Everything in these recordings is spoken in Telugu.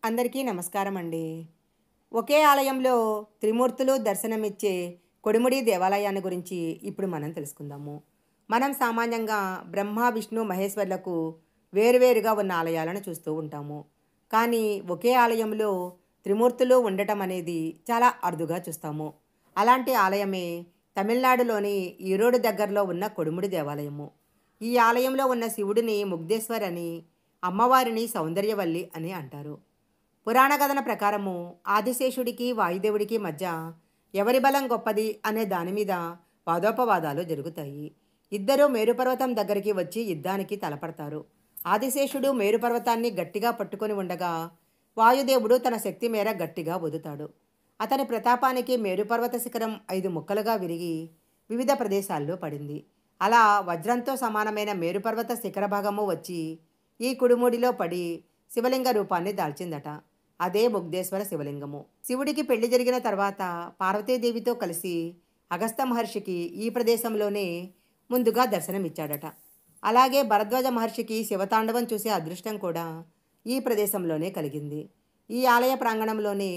అందరికీ నమస్కారం అండి. ఒకే ఆలయంలో త్రిమూర్తులు దర్శనమిచ్చే కొడిముడి దేవాలయాన్ని గురించి ఇప్పుడు మనం తెలుసుకుందాము. మనం సామాన్యంగా బ్రహ్మ, విష్ణు, మహేశ్వర్లకు వేరువేరుగా ఉన్న ఆలయాలను చూస్తూ ఉంటాము. కానీ ఒకే ఆలయంలో త్రిమూర్తులు ఉండటం అనేది చాలా అరుదుగా చూస్తాము. అలాంటి ఆలయమే తమిళనాడులోని ఈరోడు దగ్గరలో ఉన్న కొడిముడి దేవాలయము. ఈ ఆలయంలో ఉన్న శివుడిని ముగ్ధేశ్వర్ అని, అమ్మవారిని సౌందర్యవల్లి అని అంటారు. పురాణ కథన ప్రకారము ఆదిశేషుడికి వాయుదేవుడికి మధ్య ఎవరి బలం గొప్పది అనే దాని మీద వాదోపవాదాలు జరుగుతాయి. ఇద్దరూ మేరుపర్వతం దగ్గరికి వచ్చి యుద్ధానికి తలపడతారు. ఆదిశేషుడు మేరుపర్వతాన్ని గట్టిగా పట్టుకొని ఉండగా వాయుదేవుడు తన శక్తి మేర గట్టిగా వదుతాడు. అతని ప్రతాపానికి మేరుపర్వత శిఖరం 5 ముక్కలుగా విరిగి వివిధ ప్రదేశాల్లో పడింది. అలా వజ్రంతో సమానమైన మేరుపర్వత శిఖర భాగము వచ్చి ఈ కుడుముడిలో పడి శివలింగ రూపాన్ని దాల్చిందట. అదే ముగ్ధేశ్వర శివలింగము. శివుడికి పెళ్లి జరిగిన తర్వాత పార్వతీదేవితో కలిసి అగస్త మహర్షికి ఈ ప్రదేశంలోనే ముందుగా దర్శనమిచ్చాడట. అలాగే భరద్వాజ మహర్షికి శివతాండవం చూసే అదృష్టం కూడా ఈ ప్రదేశంలోనే కలిగింది. ఈ ఆలయ ప్రాంగణంలోనే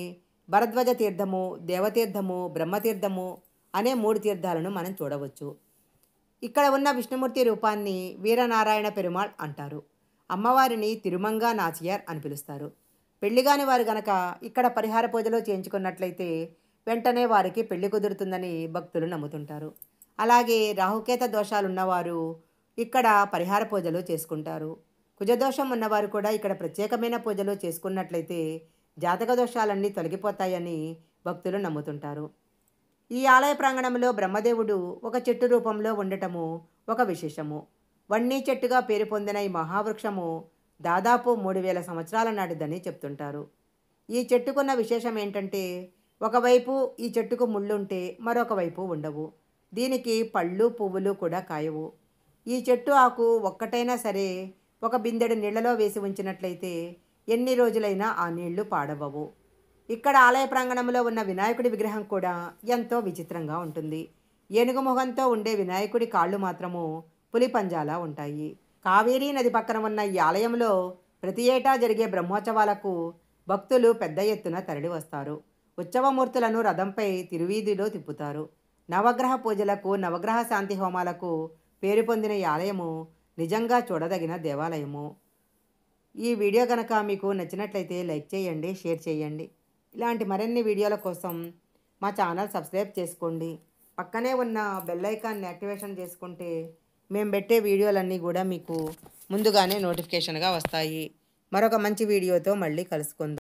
భరద్వాజ తీర్థము, దేవతీర్థము, బ్రహ్మతీర్థము అనే 3 తీర్థాలను మనం చూడవచ్చు. ఇక్కడ ఉన్న విష్ణుమూర్తి రూపాన్ని వీరనారాయణ పెరుమాళ్ అంటారు. అమ్మవారిని తిరుమంగా నాచియార్ అని పిలుస్తారు. పెళ్లిగాని వారు గనక ఇక్కడ పరిహార పూజలు చేయించుకున్నట్లయితే వెంటనే వారికి పెళ్లి కుదురుతుందని భక్తులు నమ్ముతుంటారు. అలాగే రాహుకేత దోషాలున్నవారు ఇక్కడ పరిహార పూజలు చేసుకుంటారు. కుజదోషం ఉన్నవారు కూడా ఇక్కడ ప్రత్యేకమైన పూజలు చేసుకున్నట్లయితే జాతక దోషాలన్నీ తొలగిపోతాయని భక్తులు నమ్ముతుంటారు. ఈ ఆలయ ప్రాంగణంలో బ్రహ్మదేవుడు ఒక చెట్టు రూపంలో ఉండటము ఒక విశేషము. వన్నీ చెట్టుగా పేరు పొందిన ఈ మహావృక్షము దాదాపు 3000 సంవత్సరాల నాటిదని చెప్తుంటారు. ఈ చెట్టుకున్న విశేషం ఏంటంటే, ఒకవైపు ఈ చెట్టుకు ముళ్ళుంటే మరొక వైపు ఉండవు. దీనికి పళ్ళు, పువ్వులు కూడా కాయవు. ఈ చెట్టు ఆకు ఒక్కటైనా సరే ఒక బిందెడు నీళ్లలో వేసి ఉంచినట్లయితే ఎన్ని రోజులైనా ఆ నీళ్లు పాడవవు. ఇక్కడ ఆలయ ప్రాంగణంలో ఉన్న వినాయకుడి విగ్రహం కూడా ఎంతో విచిత్రంగా ఉంటుంది. ఏనుగు మొహంతో ఉండే వినాయకుడి కాళ్ళు మాత్రము పులి పంజాలా ఉంటాయి. కావేరీ నది పక్కన ఉన్న ఈ ఆలయంలో ప్రతి ఏటా జరిగే బ్రహ్మోత్సవాలకు భక్తులు పెద్ద ఎత్తున తరలి వస్తారు. ఉత్సవమూర్తులను రథంపై తిరువీధిలో తిప్పుతారు. నవగ్రహ పూజలకు, నవగ్రహ శాంతి హోమాలకు పేరు పొందిన ఈ ఆలయము నిజంగా చూడదగిన దేవాలయము. ఈ వీడియో కనుక మీకు నచ్చినట్లయితే లైక్ చేయండి, షేర్ చేయండి. ఇలాంటి మరిన్ని వీడియోల కోసం మా ఛానల్ సబ్స్క్రైబ్ చేసుకోండి. పక్కనే ఉన్న బెల్ ఐకాన్ని యాక్టివేషన్ చేసుకుంటే మేము పెట్టే వీడియోలన్నీ కూడా మీకు ముందుగానే నోటిఫికేషన్గా వస్తాయి. మరొక మంచి వీడియోతో మళ్ళీ కలుసుకుందాం.